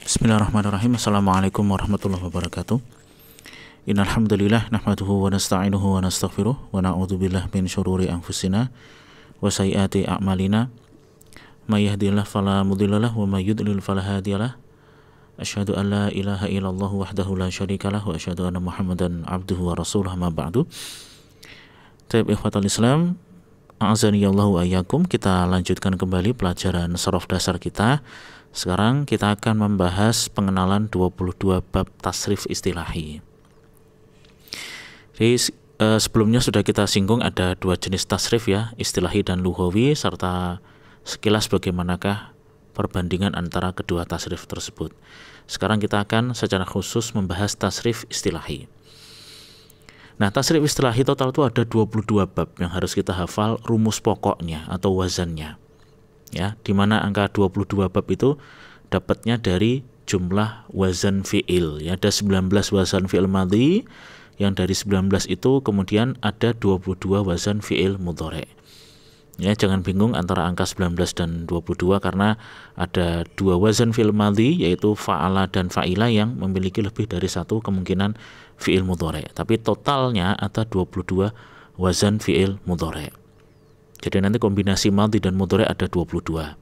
Bismillahirrahmanirrahim. Assalamualaikum warahmatullahi wabarakatuh. Innal hamdalillah nahmaduhu wa nasta'inuhu wa nastaghfiruh wa na'udzubillahi min syururi anfusina wa sayyiati a'malina. May yahdihillahu fala mudhillalah wa may yudlil fala hadiyalah. Asyhadu an la ilaha illallah wahdahu la syarikalah wa asyhadu anna Muhammadan abduhu wa rasuluh, ma ba'du. Taib ikhwatal Islam, a'azaniyallahu wa iyyakum. Kita lanjutkan kembali pelajaran shorof dasar kita. Sekarang kita akan membahas pengenalan 22 bab tasrif istilahi. Jadi sebelumnya sudah kita singgung ada dua jenis tasrif ya, istilahi dan lughawi, serta sekilas bagaimanakah perbandingan antara kedua tasrif tersebut. Sekarang kita akan secara khusus membahas tasrif istilahi. Nah, tasrif istilahi total itu ada 22 bab yang harus kita hafal rumus pokoknya atau wazannya. Ya, di mana angka 22 bab itu dapatnya dari jumlah wazan fi'il. Ya, ada 19 wazan fi'il madhi, yang dari 19 itu kemudian ada 22 wazan fi'il mudhari'. Ya, jangan bingung antara angka 19 dan 22 karena ada dua wazan fi'il madhi yaitu fa'ala dan fa'ila yang memiliki lebih dari satu kemungkinan fi'il mudhari'. Tapi totalnya ada 22 wazan fi'il mudhari'. Jadi nanti kombinasi madhi dan mudhari' ada 22.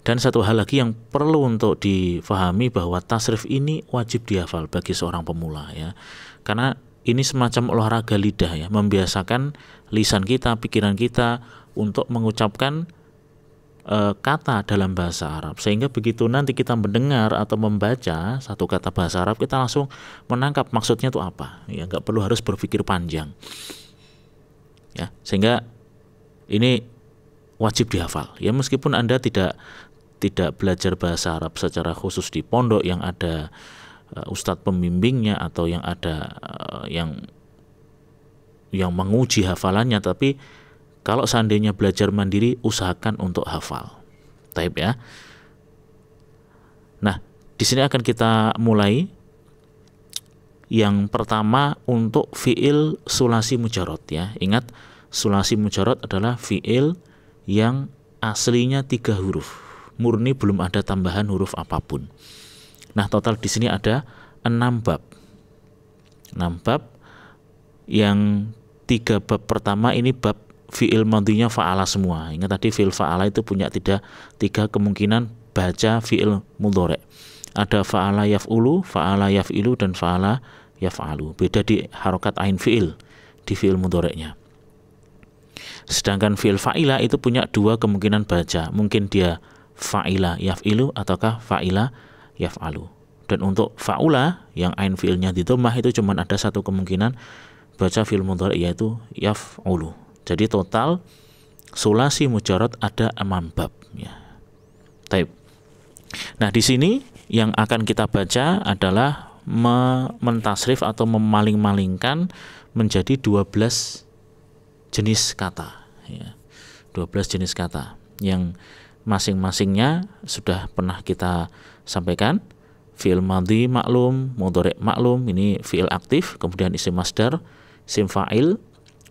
Dan satu hal lagi yang perlu untuk difahami bahwa tasrif ini wajib dihafal bagi seorang pemula ya. Karena ini semacam olahraga lidah ya, membiasakan lisan kita, pikiran kita untuk mengucapkan kata dalam bahasa Arab. Sehingga begitu nanti kita mendengar atau membaca satu kata bahasa Arab, kita langsung menangkap maksudnya itu apa. Ya, nggak perlu harus berpikir panjang. Ya, sehingga ini wajib dihafal ya, meskipun Anda tidak belajar bahasa Arab secara khusus di pondok yang ada ustadz pembimbingnya atau yang ada yang menguji hafalannya, tapi kalau seandainya belajar mandiri usahakan untuk hafal. Taib ya. Nah, di sini akan kita mulai. Yang pertama untuk fi'il sulasi mujarrad ya. Ingat, sulasi mujarrad adalah fi'il yang aslinya 3 huruf. Murni, belum ada tambahan huruf apapun. Nah, total di sini ada 6 bab. 6 bab. Yang 3 bab pertama ini bab fi'il madhinya fa'ala semua. Ingat tadi fi'il fa'ala itu punya 3 kemungkinan baca fi'il mudhari'. Ada fa'ala yaf'ulu, fa'ala yaf'ilu, dan fa'ala yaf'alu. Beda di harokat ain fi'il di fi'il mudhari'nya. Sedangkan fi'il fa'ila itu punya 2 kemungkinan baca. Mungkin dia fa'ila yaf'ilu ataukah fa'ila yaf'alu. Dan untuk fa'ula yang ain fi'ilnya di dhammah itu cuma ada 1 kemungkinan baca fi'il mudhari' yaitu yaf'ulu. Jadi total sulasi mujarrad ada 6 bab ya. Taib. Nah, di sini yang akan kita baca adalah mentasrif atau memaling-malingkan menjadi 12 jenis kata ya. 12 jenis kata yang masing-masingnya sudah pernah kita sampaikan. Fi'il madhi maklum, mudhari' maklum, ini fi'il aktif, kemudian isim masdar, isim fa'il,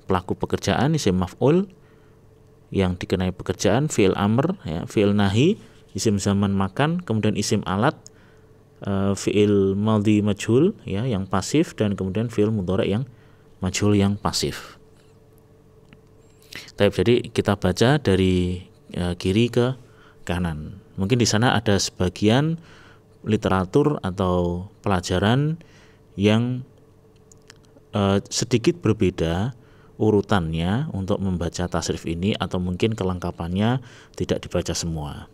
pelaku pekerjaan, isim maf'ul yang dikenai pekerjaan, fi'il amr ya, fi'il nahi, isim zaman makan, kemudian isim alat, fi'il madhi majhul ya yang pasif, dan kemudian fi'il mudhari' yang majhul yang pasif. Jadi kita baca dari kiri ke kanan. Mungkin di sana ada sebagian literatur atau pelajaran yang sedikit berbeda urutannya untuk membaca tasrif ini, atau mungkin kelengkapannya tidak dibaca semua.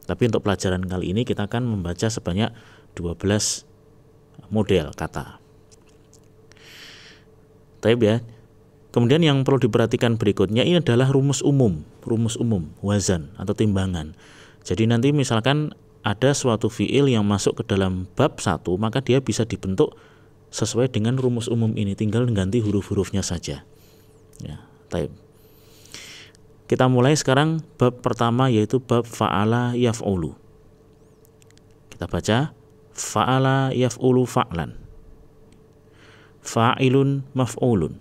Tapi untuk pelajaran kali ini kita akan membaca sebanyak 12 model kata. Taib ya. Kemudian yang perlu diperhatikan berikutnya ini adalah rumus umum wazan atau timbangan. Jadi nanti misalkan ada suatu fi'il yang masuk ke dalam bab 1, maka dia bisa dibentuk sesuai dengan rumus umum ini, tinggal ganti huruf-hurufnya saja. Ya, taib. Kita mulai sekarang bab pertama yaitu bab fa'ala yaf'ulu. Kita baca fa'ala yaf'ulu fa'lan, fa'ilun maf'ulun,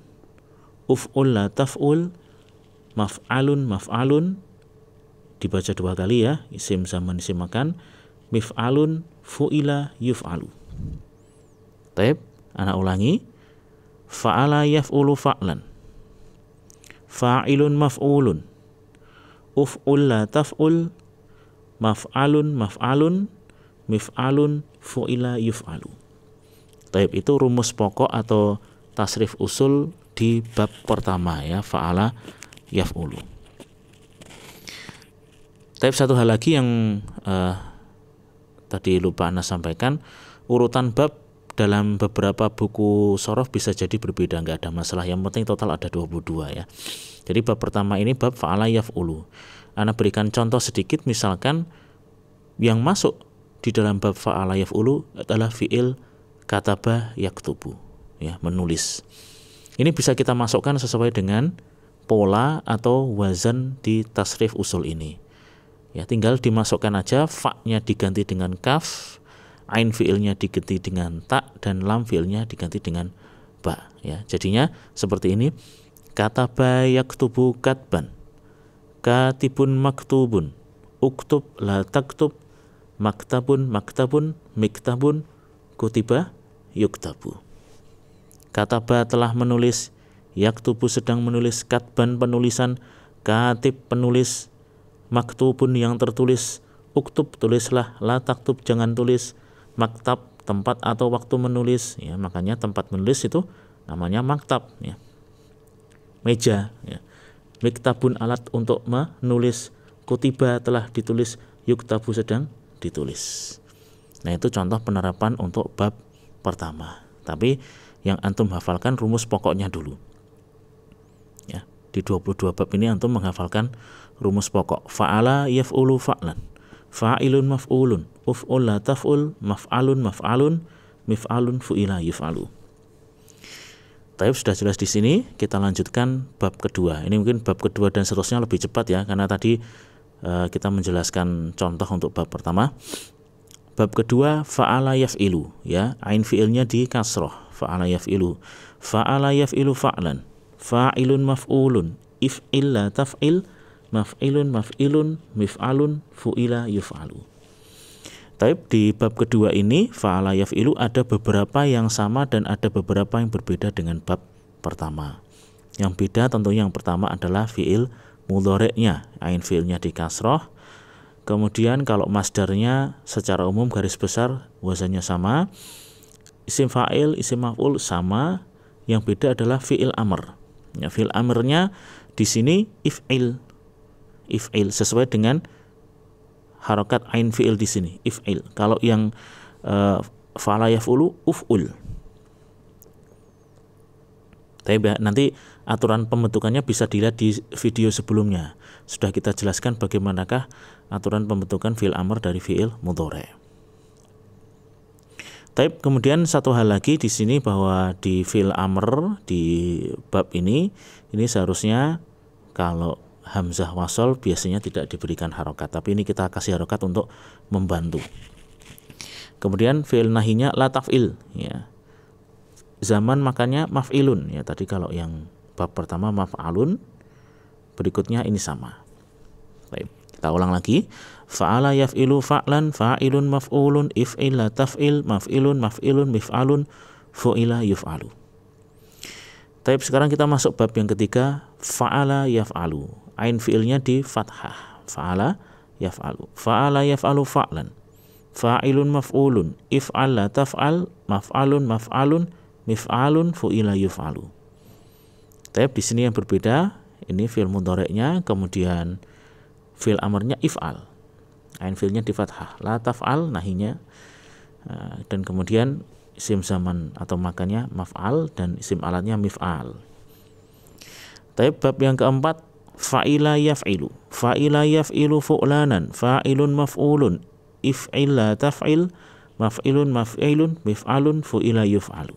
uf'ul la taf'ul, maf'alun maf'alun. Dibaca 2 kali ya, isim zaman isim makan. mif'alun, fu'ila yuf'alu. Taib, anak ulangi. Fa'ala yaf'ulu fa'lan, fa'ilun maf'ulun, uf'ul la taf'ul, maf'alun maf'alun, mif'alun, fu'ila yuf'alu. Taib, itu rumus pokok atau tasrif usul di bab pertama ya, fa'ala yaf'ulu. Taib, satu hal lagi yang tadi lupa Anda sampaikan, urutan bab dalam beberapa buku shoroh bisa jadi berbeda, nggak ada masalah, yang penting total ada 22 ya. Jadi bab pertama ini bab fa'ala yaf'ulu. Anda berikan contoh sedikit, misalkan yang masuk di dalam bab fa'ala yaf'ulu adalah fi'il kataba yaktubu ya, menulis. Ini bisa kita masukkan sesuai dengan pola atau wazan di tasrif usul ini. Ya, tinggal dimasukkan aja, fa-nya diganti dengan kaf, ain fiilnya diganti dengan ta, dan lam fiilnya diganti dengan ba ya. Jadinya seperti ini. Kataba yaktubu katban, katibun maktubun, uktub la taktub, maktabun maktabun, miktabun, kutiba yuktabu. Kataba telah menulis, yaktubu sedang menulis, katban penulisan, katib penulis, maktubun yang tertulis, uktub tulislah, la taktub jangan tulis, maktab tempat atau waktu menulis ya, makanya tempat menulis itu namanya maktab ya, meja ya. Miktabun alat untuk menulis, kutiba telah ditulis, yuktabu sedang ditulis. Nah, itu contoh penerapan untuk bab pertama. Tapi yang antum hafalkan rumus pokoknya dulu ya. Di 22 bab ini antum menghafalkan rumus pokok. Fa'ala yaf'ulu fa'lan, fa'ilun maf'ulun, uf'ul la taf'ul, maf'alun maf'alun, mif'alun, fu'ila yuf'alu. Tapi sudah jelas di sini, kita lanjutkan bab kedua. Ini mungkin bab kedua dan seterusnya lebih cepat ya, karena tadi kita menjelaskan contoh untuk bab pertama. Bab kedua fa'ala yaf'ilu ya, ain fi'ilnya di kasroh, fa'ala yaf'ilu. Fa'ala yaf'ilu fa'lan, fa'ilun maf'ulun, if'il la taf'il, maf'ilun maf'ilun, mif'alun, fu'ila yuf'alu. Taib, di bab kedua ini fa'ala yaf'ilu ada beberapa yang sama dan ada beberapa yang berbeda dengan bab pertama. Yang beda tentunya yang pertama adalah fi'il mudhari'nya, ain fi'ilnya di kasroh. Kemudian kalau masdarnya secara umum garis besar wazannya sama, isim fa'il, isim maf'ul sama. Yang beda adalah fi'il amr. Ya, fi'il amrnya di sini if'il sesuai dengan harokat ain fi'il di sini, if'il. Kalau yang fa'ala yaf'ulu uf'ul. Tapi nanti aturan pembentukannya bisa dilihat di video sebelumnya. Sudah kita jelaskan bagaimanakah aturan pembentukan fi'il amr dari fi'il mudhari'. Tapi kemudian satu hal lagi di sini, bahwa di fi'il amr di bab ini seharusnya kalau hamzah wasol biasanya tidak diberikan harokat, tapi ini kita kasih harokat untuk membantu. Kemudian fi'il nahinya la taf'il ya. Zaman makanya maf'ilun ya. Tadi kalau yang bab pertama maf'alun, berikutnya ini sama. Baik, kita ulang lagi. Fa'ala yaf'ilu fa'lan, fa'ilun maf'ulun, if'il la taf'il, maf'ilun maf'ilun, mif'alun, fu'ila yuf'alu. Baik, sekarang kita masuk bab yang ketiga, fa'ala yaf'alu. Ain fi'ilnya di fathah, fa'ala yaf'alu. Fa'ala yaf'alu fa'lan, fa'ilun maf'ulun, if'al la taf'al, maf'alun maf'alun, mif'alun, fu'ila yuf'alu. Tapi di sini yang berbeda, ini fi'il mudhari'nya, kemudian fi'il amrnya if'al. Ain fi'ilnya di fathah, la taf'al nahinya, dan kemudian isim zaman atau makanya maf'al dan isim alatnya mif'al. Tapi bab yang keempat fa'ila yaf'ilu. Fa'ila yaf'ilu fu'lanan, fa'ilun maf'ulun, if'il la taf'il, maf'ilun maf'ilun, mif'alun, fu'ila yuf'alu.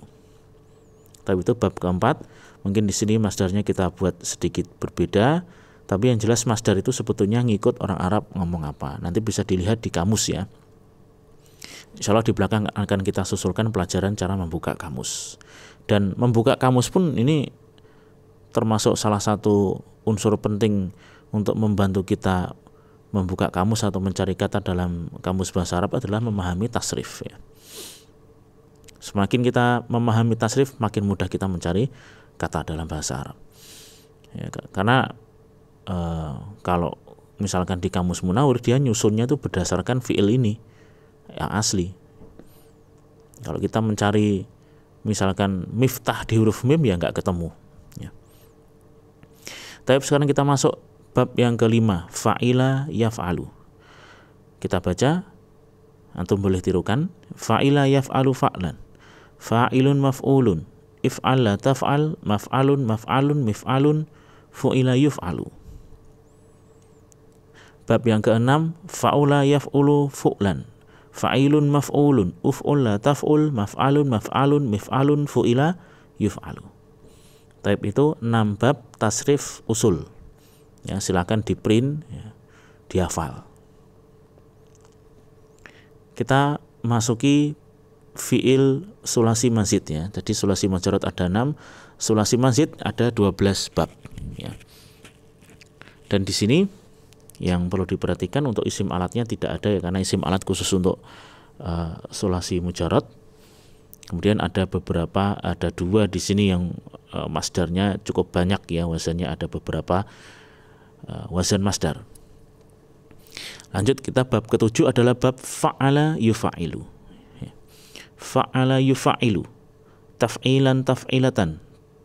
Tapi itu bab keempat. Mungkin di sini masdarnya kita buat sedikit berbeda, tapi yang jelas masdar itu sebetulnya ngikut orang Arab ngomong apa. Nanti bisa dilihat di kamus ya. Insya Allah di belakang akan kita susulkan pelajaran cara membuka kamus. Dan membuka kamus pun ini termasuk salah satu unsur penting untuk membantu kita membuka kamus atau mencari kata dalam kamus bahasa Arab adalah memahami tasrif ya. Semakin kita memahami tasrif, makin mudah kita mencari kata dalam bahasa Arab ya, karena kalau misalkan di kamus Munawwir dia nyusunnya itu berdasarkan fiil ini yang asli. Kalau kita mencari misalkan miftah di huruf mim ya nggak ketemu ya. Tapi sekarang kita masuk bab yang kelima, fa'ila yaf'alu. Kita baca, antum boleh tirukan. Fa'ila yaf'alu fa'lan, fa'ilun maf'ulun, if'al la taf'al, maf'alun maf'alun mif'alun, fu'ila yuf'alu. Bab yang keenam, fa'ula yaf'ulu fu'lan, fa'ilun maf'ulun, uf'ul la taf'ul, maf'alun maf'alun mif'alun, fu'ila yuf'alu. Type itu 6 bab tasrif usul. Ya, silakan di print ya, dihafal. Kita masuki fiil sulasi mazid ya. Jadi sulasi mujarrad ada 6, sulasi mazid ada 12 bab ya. Dan di sini yang perlu diperhatikan untuk isim alatnya tidak ada ya, karena isim alat khusus untuk sulasi mujarrad. Kemudian ada 2 di sini yang masdarnya cukup banyak ya, wazannya ada beberapa wazan masdar. Lanjut, kita bab ke-7 adalah bab fa'ala yufa'ilu. Fa'ala yufa'ilu, taf'ilan taf'ilatan,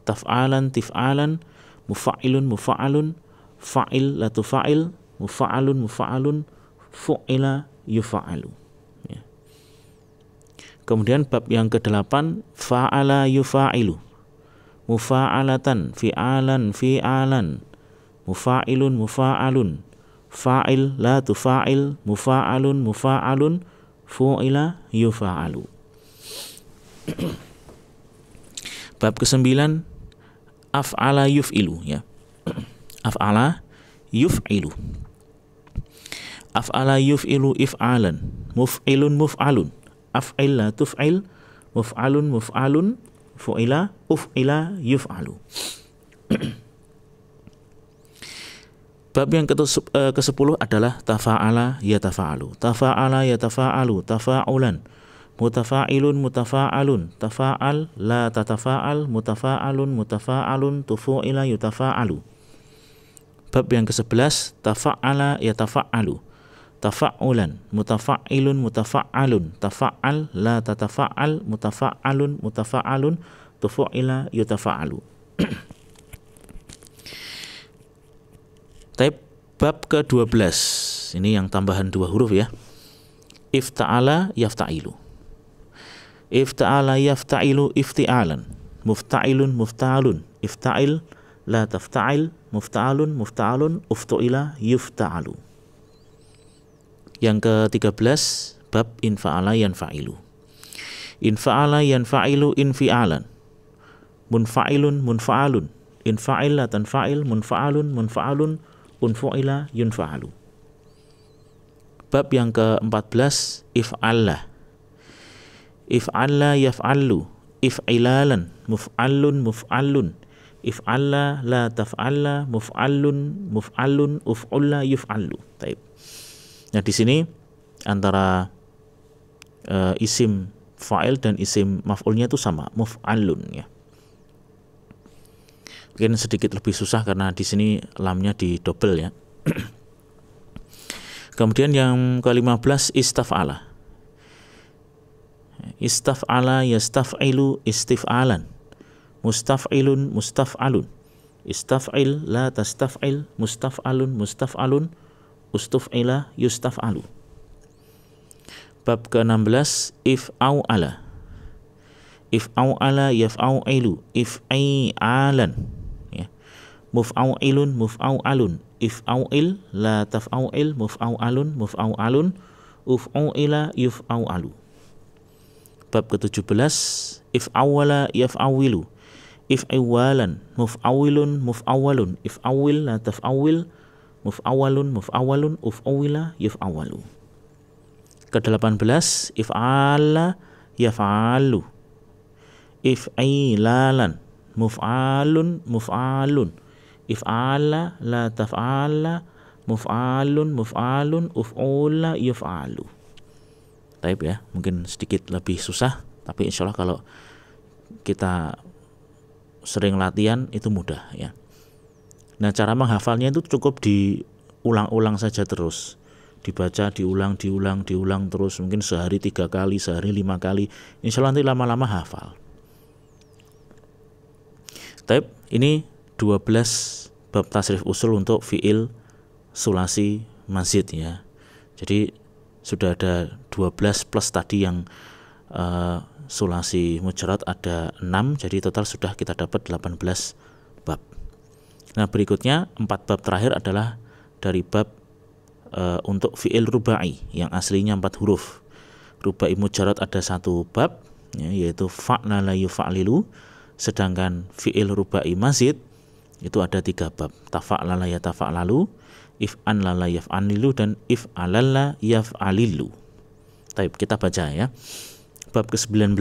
taf'alan tif'alan, mufa'ilun mufa'alun, fa'il la tufa'il, mufa'alun mufa'alun, fu'ila yufa'alu ya. Kemudian bab yang ke-8, fa'ala yufa'ilu, mufa'alatan fi'alan fi'alan, mufa'ilun mufa'alun, fa'il la tufa'il, mufa'alun mufa'alun, fu'ila yufa'alu. Bab ke-9, af'ala yuf'ilu ya. Af'ala yuf'ilu, af'ala yuf'ilu if'alan, muf'ilun muf'alun, af'il la tuf'il, muf'alun muf'alun, fu'ila uf'ila yuf'alu. Bab yang ke-10 adalah tafa'ala yatafa'alu, tafa'ala yatafa'alu, tafa'ulan, mutafa'ilun mutafa'alun, tafa'al la tatafa'al, mutafa'alun mutafa'alun, tufu'ila yutafa'alu. Bab yang ke-11, tafa'ala yatafa'alu, tafa'ulan, mutafa'ilun mutafa'alun, tafa'al la tatafa'al, mutafa'alun mutafa'alun, tufu'ila yutafa'alu. Type bab ke-12, ini yang tambahan 2 huruf ya. Ifta'ala yafta'ilu, ifta'ala yafta'ilu ifti'alan, mufta'ilun mufta'alun, ifta'il la tafta'il, mufta'alun mufta'alun, uftu'ila yufta'alu. Yang ke-13 bab infa'ala yanfa'ilu, infa'ala yanfa'ilu infi'alan, munfa'ilun munfa'alun, infa'il la tanfa'il, munfa'alun munfa'alun, unfu'ila yunfa'alu. Bab yang ke-14 if'alla, if'alla yaf'allu, if'ilalan, muf'allun muf'allun, if'alla la taf'alla, muf'allun muf'allun, uf'ulla yuf'allu. Taib. Nah, di sini antara isim fa'il dan isim maf'ulnya itu sama, muf'allun ya. Mungkin sedikit lebih susah karena di sini lamnya di double ya. Kemudian yang ke-15 istaf'ala, istaf'ala yastaf'ilu istif'alan, mustaf'ilun mustaf'alun, istaf'il la tastaf'il, mustaf'alun mustaf'alun, ustuf'ila yustaf'alu. Bab ke-16 if'au'ala, if'au'ala yaf'au'ilu, if'i'alan ya. Muf'au'ilun muf'au'alun, if'au'il la taf'au'il, muf'au'alun muf'au'alun, uf'u'ila yuf'au'alu. Bab ke-17 if'awwala yaf'awwilu, if'iwalan, muf'awwilun muf'awwalun, if'awwil la taf'awwil, muf'awwalun muf'awwalun, uf'uwila yuf'awwalu. Ke-18 if'ala yaf'alu, if'ilalan, muf'alun muf'alun, if'ala la taf'ala, muf'alun, muf'alun, uf'ula, yuf'alu. Taib ya, mungkin sedikit lebih susah, tapi insya Allah kalau kita sering latihan itu mudah ya. Nah, cara menghafalnya itu cukup diulang-ulang saja terus, dibaca, diulang terus, mungkin sehari 3 kali, sehari 5 kali, insya Allah nanti lama-lama hafal. Taib, ini 12 bab tasrif usul untuk fiil sulasi mazid ya. Jadi sudah ada 12 plus tadi yang sulasi mujarrad ada 6, jadi total sudah kita dapat 18 bab. Nah, berikutnya 4 bab terakhir adalah dari bab untuk fiil rubai yang aslinya 4 huruf. Rubai mujarrad ada 1 bab ya, yaitu fa'lala yufa'lilu, sedangkan fiil rubai mazid itu ada 3 bab. Tafa'lala yatafa'lalu, if'anlala yaf'anlilu, dan if'alalla yaf'alilu. Taib, kita baca ya. Bab ke-19.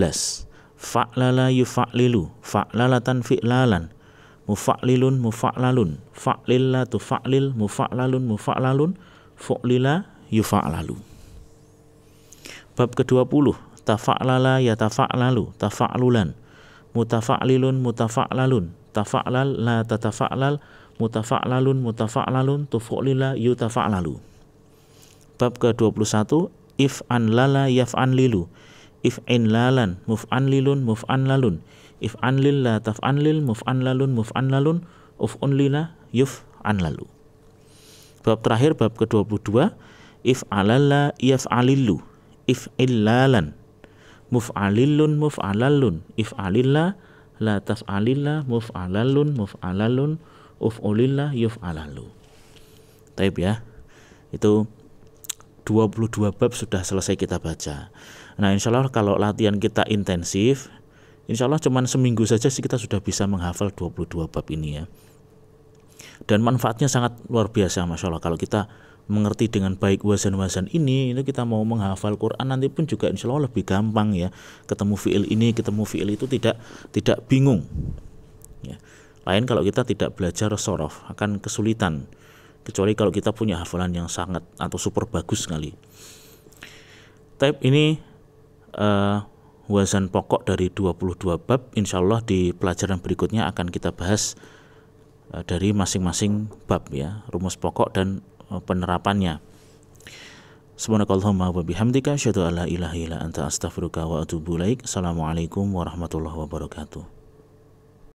Fa'lala yufa'lilu, fa'lalatan fi'lalan, mufa'lilun mufa'lalun, fa'lilla tufa'lil, mufa'lalun mufa'lalun, fu'lila yufa'lalu. Bab ke-20. Tafa'lala yatafa'lalu, tafa'lulan, mutafa'lilun mutafa'lalun, tafa'lal la tatafa'lal, mutafa'lalun mutafa'lalun, tufu'lila yutafa'lalu. Bab ke-21. If'anlala yaf'anlilu, if'inlalan muf'anlilun muf'anlalun, if'anlil la taf'anlil, muf'anlalun muf'anlalun, uf'unlila yuf'anlalu. Bab terakhir, bab ke-22. If'alalla yaf'alilu, if'illalan muf'alilun muf'alalun, if'alilla la taf'alilla, muf'alalun muf'alalun, uf'ulilla yuf'alalu. Taib ya. Itu 22 bab sudah selesai kita baca. Nah, insya Allah kalau latihan kita intensif, insya Allah cuman seminggu saja sih kita sudah bisa menghafal 22 bab ini ya. Dan manfaatnya sangat luar biasa, Masya Allah. Kalau kita mengerti dengan baik wazan-wazan ini, itu kita mau menghafal Quran nanti pun juga insya Allah lebih gampang ya. Ketemu fiil ini, ketemu fiil itu tidak bingung ya. Lain kalau kita tidak belajar sorof, akan kesulitan, kecuali kalau kita punya hafalan yang sangat atau super bagus sekali. Taib, ini wazan pokok dari 22 bab. Insya Allah di pelajaran berikutnya akan kita bahas dari masing-masing bab ya, rumus pokok dan penerapannya. Subhanakallahumma wa bihamdika asyhadu an la ilaha illa anta astaghfiruka wa atubu ilaik. Assalamualaikum warahmatullahi wabarakatuh.